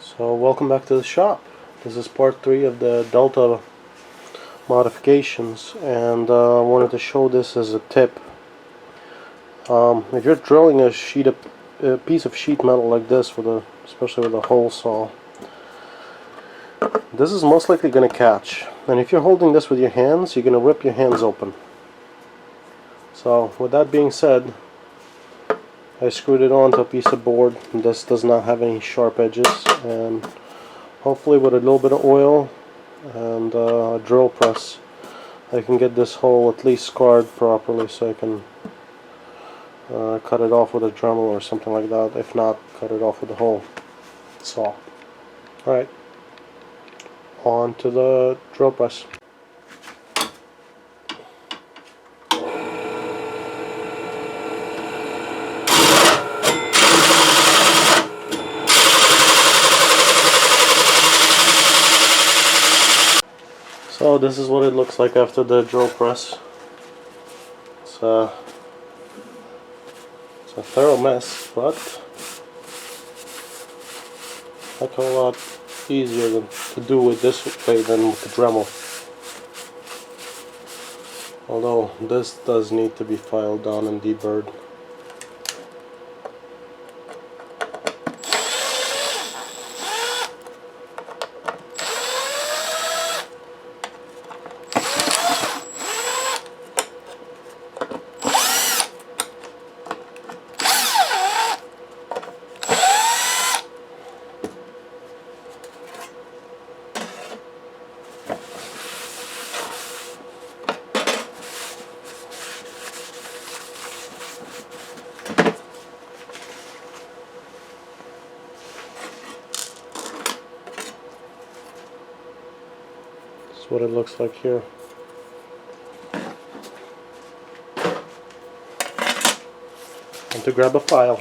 So welcome back to the shop. This is part 3 of the Delta modifications, and I wanted to show this as a tip. If you're drilling a piece of sheet metal like this, especially with a hole saw, this is most likely going to catch. And if you're holding this with your hands, you're going to rip your hands open. So with that being said, I screwed it onto a piece of board. This does not have any sharp edges, and hopefully with a little bit of oil and a drill press I can get this hole at least scarred properly, so I can cut it off with a Dremel or something like that. If not, cut it off with a hole saw. Alright, on to the drill press. So this is what it looks like after the drill press. It's a thorough mess, but heck of a lot easier to do it this way than with the Dremel. Although this does need to be filed down and deburred. That's what it looks like here. And to grab a file.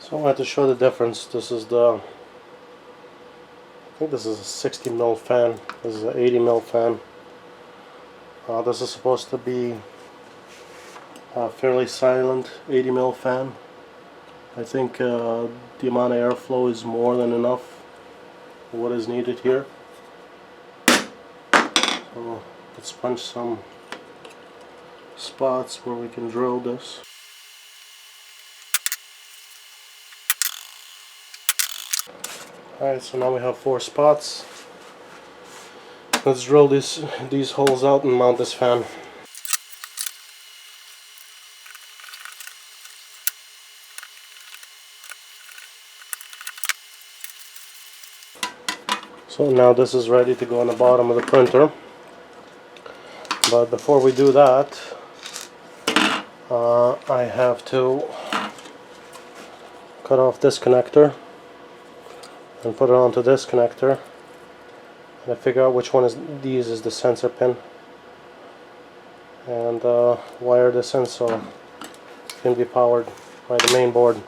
So I wanted to show the difference. This is I think this is a 60 mil fan. This is an 80 mil fan. This is supposed to be a fairly silent 80 mil fan. I think the amount of airflow is more than enough for what is needed here. So let's punch some spots where we can drill this. Alright, so now we have 4 spots. Let's drill these holes out and mount this fan. So now this is ready to go on the bottom of the printer. But before we do that, I have to cut off this connector and put it onto this connector, and I figure out which one is the sensor pin, and wire this in so it can be powered by the main board.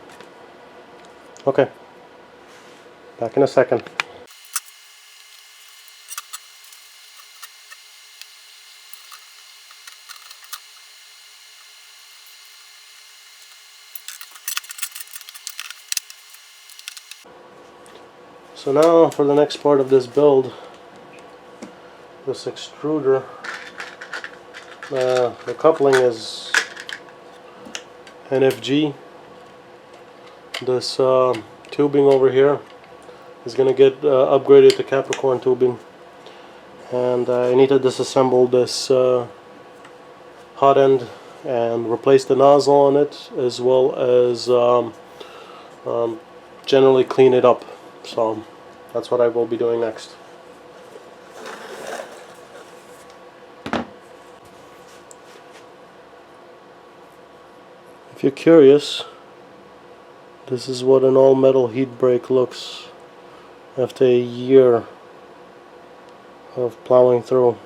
Okay, back in a second. So now for the next part of this build, this extruder, the coupling is NFG. This tubing over here is going to get upgraded to Capricorn tubing, and I need to disassemble this hot end and replace the nozzle on it, as well as generally clean it up. So that's what I will be doing next. If you're curious, this is what an all-metal heat brake looks after a year of plowing through.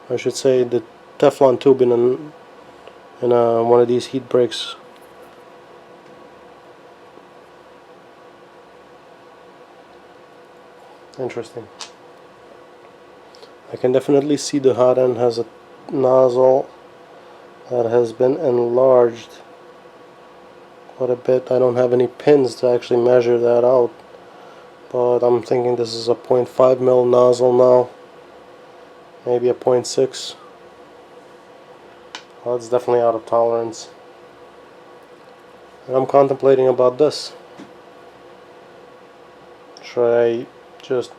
I should say the Teflon tube in one of these heat breaks. Interesting. I can definitely see the hot end has a nozzle that has been enlarged quite a bit. I don't have any pins to actually measure that out, but I'm thinking this is a 0.5 mil nozzle now, maybe a 0.6. Well, it's definitely out of tolerance. And I'm contemplating about this. Should I just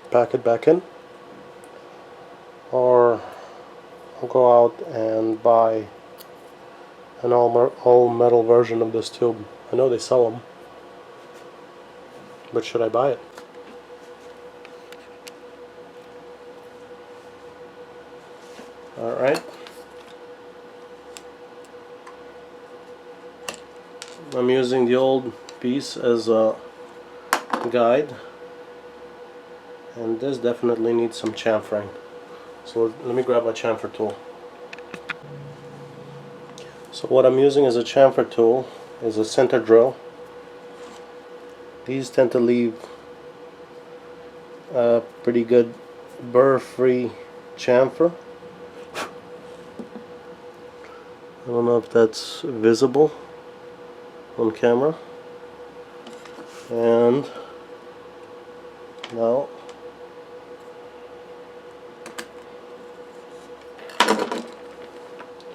pack it back in, or I'll go out and buy an all metal version of this tube? I know they sell them, but should I buy it? Alright. I'm using the old piece as a guide, and this definitely needs some chamfering. So let me grab my chamfer tool. So what I'm using as a chamfer tool is a center drill. These tend to leave a pretty good burr-free chamfer. I don't know if that's visible on camera. And now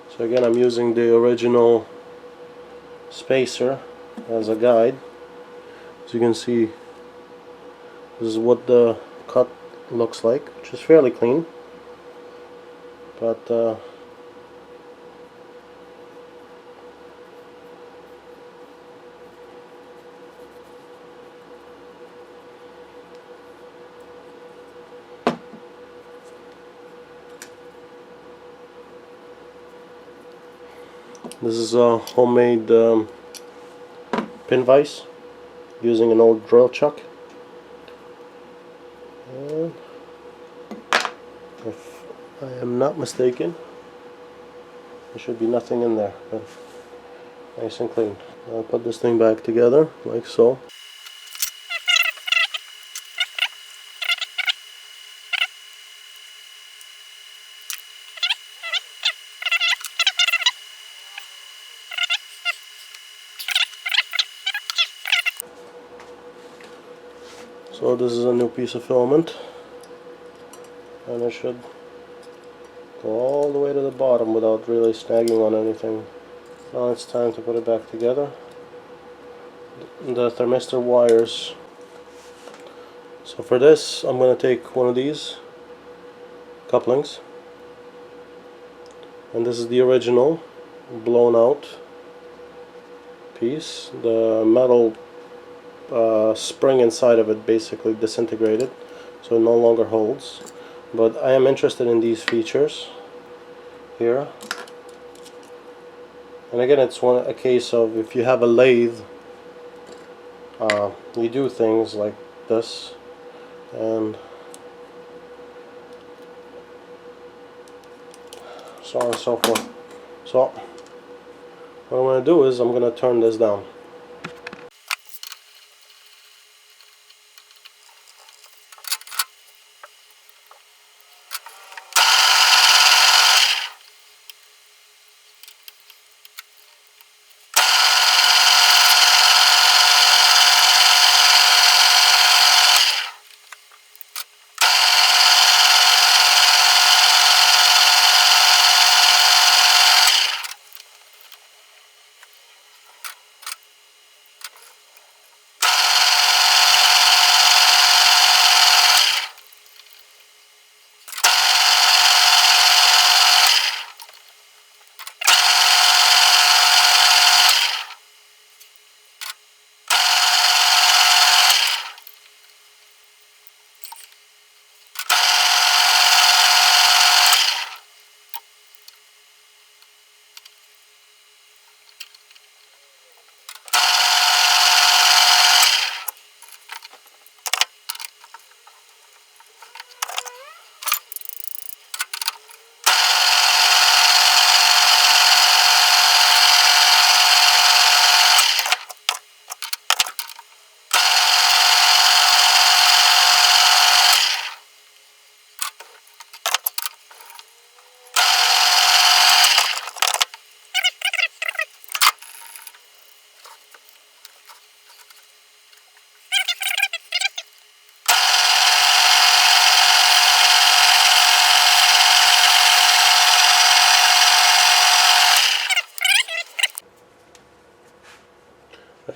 so again, I'm using the original spacer as a guide. As you can see, this is what the cut looks like, which is fairly clean, but this is a homemade pin vise using an old drill chuck. And if I am not mistaken, there should be nothing in there, but nice and clean. I'll put this thing back together like so. So this is a new piece of filament, and it should go all the way to the bottom without really snagging on anything. Now it's time to put it back together. The thermistor wires. So for this, I'm going to take one of these couplings, and this is the original blown out piece. The metal spring inside of it basically disintegrated, so it no longer holds. But I am interested in these features here. And again, it's a case of, if you have a lathe, you do things like this, and so on and so forth. So what I'm going to do is I'm going to turn this down.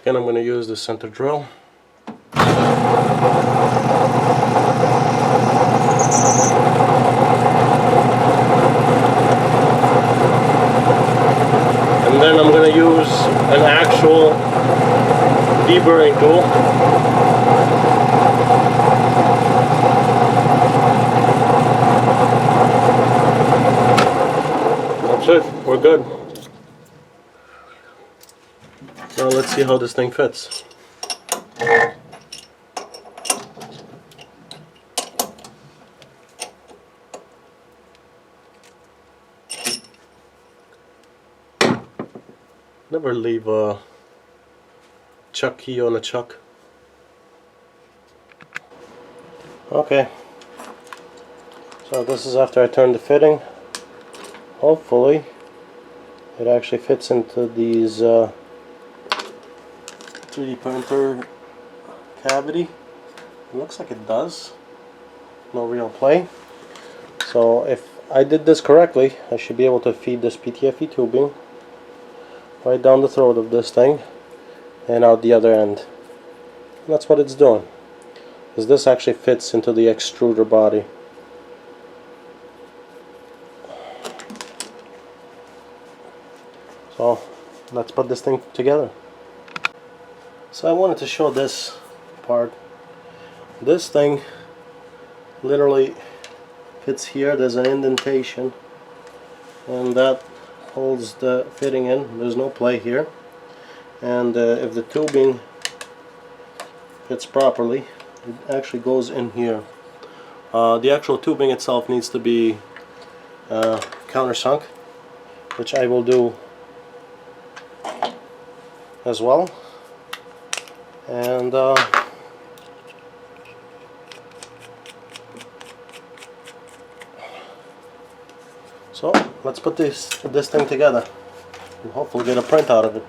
Again, I'm going to use the center drill. And then I'm going to use an actual deburring tool. That's it, we're good. Now let's see how this thing fits. Never leave a chuck key on a chuck. Okay, so this is after I turned the fitting. Hopefully it actually fits into these 3D printer cavity. It looks like it does. No real play. So if I did this correctly, I should be able to feed this PTFE tubing right down the throat of this thing and out the other end. And that's what it's doing. Because this actually fits into the extruder body. So let's put this thing together. So I wanted to show this part. This thing literally fits here. There's an indentation and that holds the fitting in. There's no play here. And if the tubing fits properly, it actually goes in here. The actual tubing itself needs to be countersunk, which I will do as well. And so let's put this thing together and hopefully get a print out of it.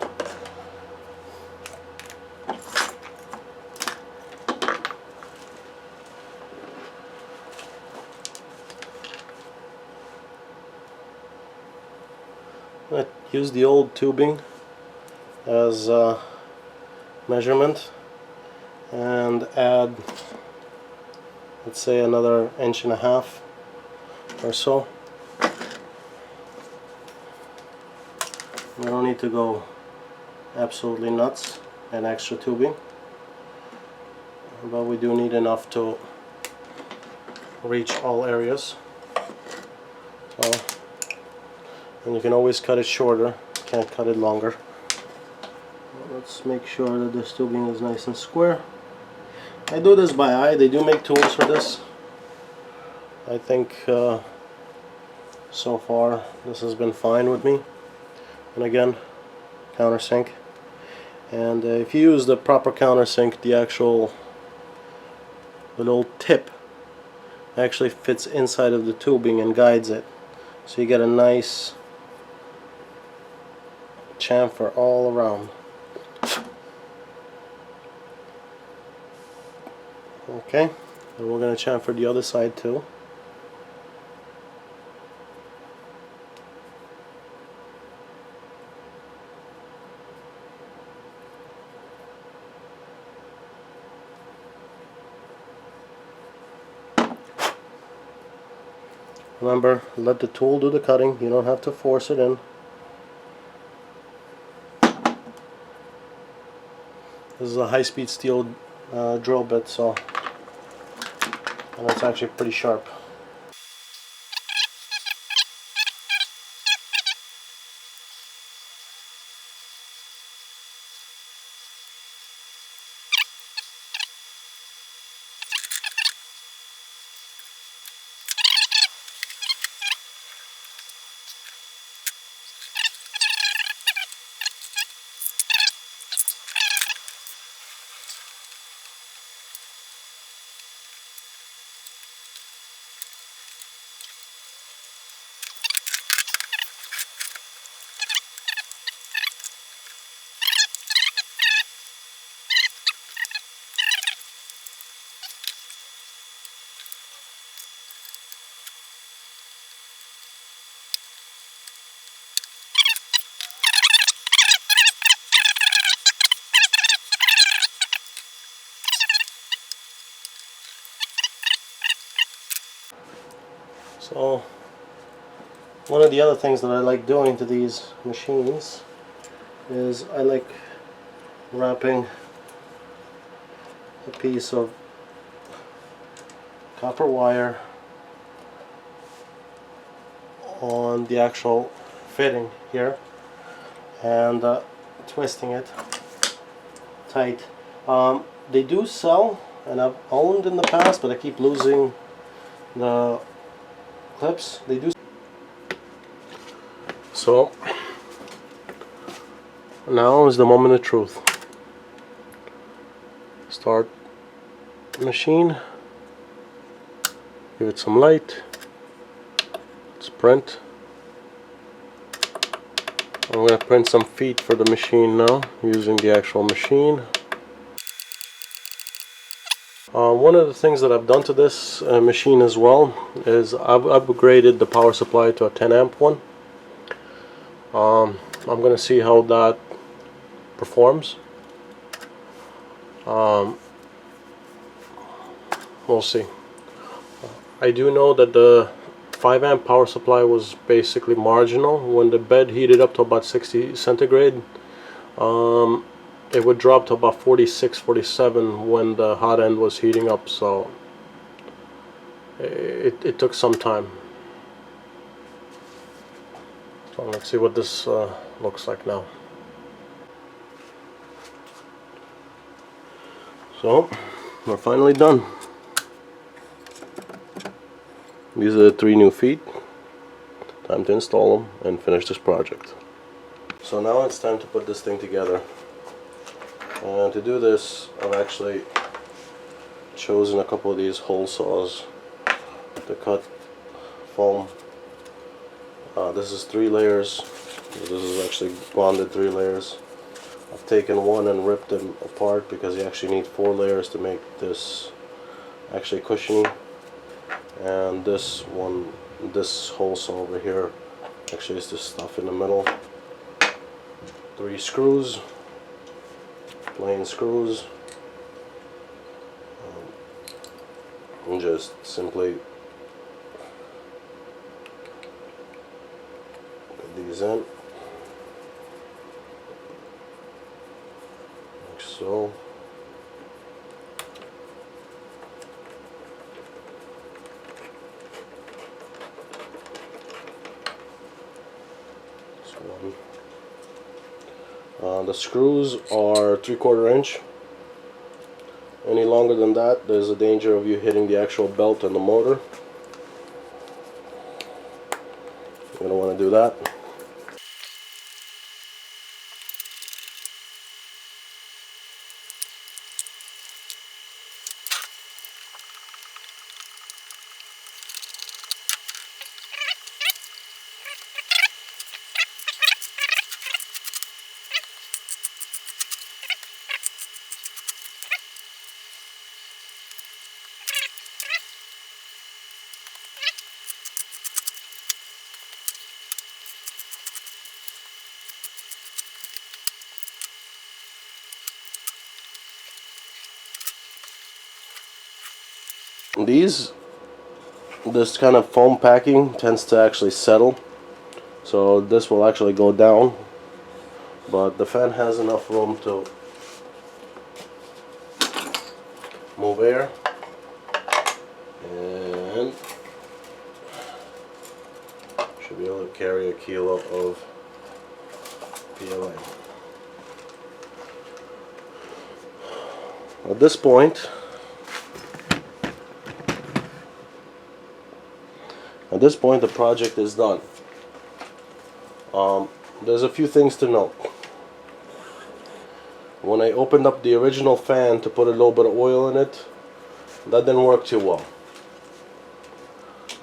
I use the old tubing as measurement and add, let's say, another 1.5 inches or so. We don't need to go absolutely nuts and extra tubing, but we do need enough to reach all areas. So, and you can always cut it shorter, can't cut it longer. Let's make sure that this tubing is nice and square. I do this by eye. They do make tools for this. I think so far this has been fine with me. And again, countersink. And if you use the proper countersink, the little tip actually fits inside of the tubing and guides it. So you get a nice chamfer all around. Okay, and we're going to chamfer the other side too. Remember, let the tool do the cutting. You don't have to force it in. This is a high-speed steel drill bit, so and it's actually pretty sharp. So one of the other things that I like doing to these machines is I like wrapping a piece of copper wire on the actual fitting here and twisting it tight. They do sell, and I've owned in the past, but I keep losing the clips. They do. So now is the moment of truth. Start the machine, give it some light, let's print. I'm going to print some feet for the machine now using the actual machine. One of the things that I've done to this machine as well is I've upgraded the power supply to a 10 amp one. I'm going to see how that performs. We'll see. I do know that the 5 amp power supply was basically marginal. When the bed heated up to about 60 centigrade, it would drop to about 46, 47 when the hot end was heating up, so it took some time. So let's see what this looks like now. So we're finally done. These are the 3 new feet. Time to install them and finish this project. So now it's time to put this thing together. And to do this, I've actually chosen a couple of these hole saws to cut foam. This is 3 layers. This is actually bonded 3 layers. I've taken one and ripped them apart because you actually need 4 layers to make this actually cushiony. And this one, this hole saw over here, actually is this stuff in the middle. 3 screws, plain screws, and just simply put these in, like so. The screws are 3/4 inch. Any longer than that, there's a danger of you hitting the actual belt and the motor. You don't want to do that. This kind of foam packing tends to actually settle, so this will actually go down, but the fan has enough room to move air, and should be able to carry a kilo of PLA. At this point, the project is done. There's a few things to note. When I opened up the original fan to put a little bit of oil in it, that didn't work too well.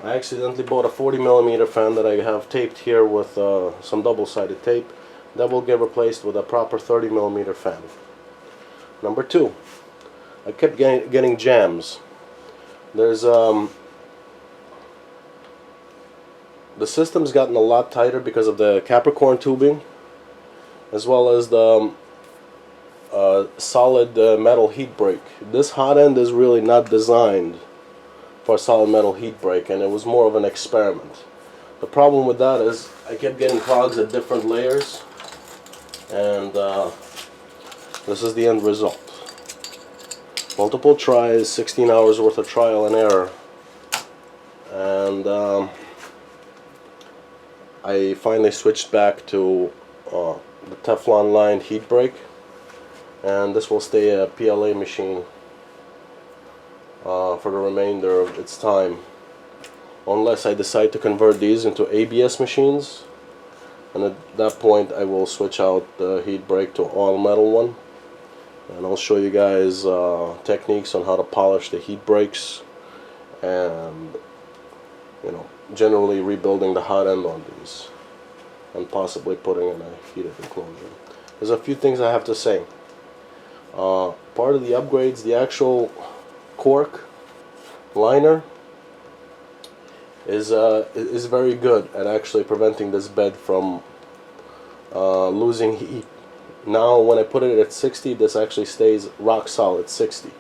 I accidentally bought a 40mm fan that I have taped here with some double-sided tape. That will get replaced with a proper 30mm fan. Number 2, I kept getting jams. There's the system's gotten a lot tighter because of the Capricorn tubing, as well as the solid metal heat break. This hot end is really not designed for a solid metal heat break, and it was more of an experiment. The problem with that is I kept getting clogs at different layers, and this is the end result. Multiple tries, 16 hours worth of trial and error, and I finally switched back to the Teflon lined heat break, and this will stay a PLA machine for the remainder of its time, unless I decide to convert these into ABS machines, and at that point I will switch out the heat break to all metal one, and I'll show you guys techniques on how to polish the heat breaks, and generally rebuilding the hot end on these, and possibly putting in a heated enclosure. There's a few things I have to say. Part of the upgrades, the actual cork liner is very good at actually preventing this bed from losing heat. Now when I put it at 60, this actually stays rock solid 60.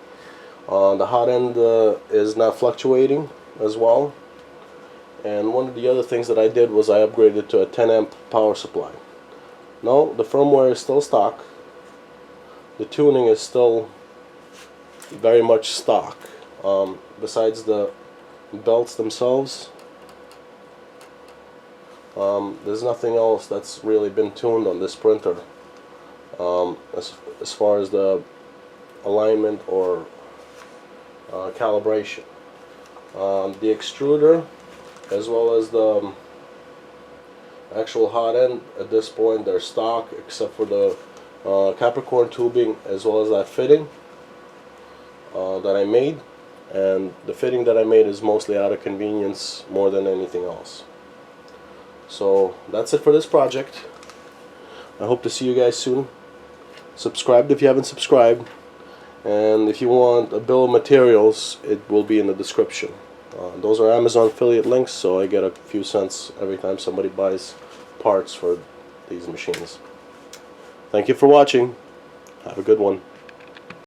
The hot end is not fluctuating as well. And one of the other things that I did was I upgraded to a 10 amp power supply. No, the firmware is still stock. The tuning is still very much stock. Besides the belts themselves, there's nothing else that's really been tuned on this printer as far as the alignment or calibration. The extruder as well as the actual hot end, at this point they're stock, except for the Capricorn tubing as well as that fitting that I made, and the fitting that I made is mostly out of convenience more than anything else. So that's it for this project. I hope to see you guys soon. Subscribe if you haven't subscribed, and if you want a bill of materials, it will be in the description. Those are Amazon affiliate links, so I get a few cents every time somebody buys parts for these machines. Thank you for watching. Have a good one.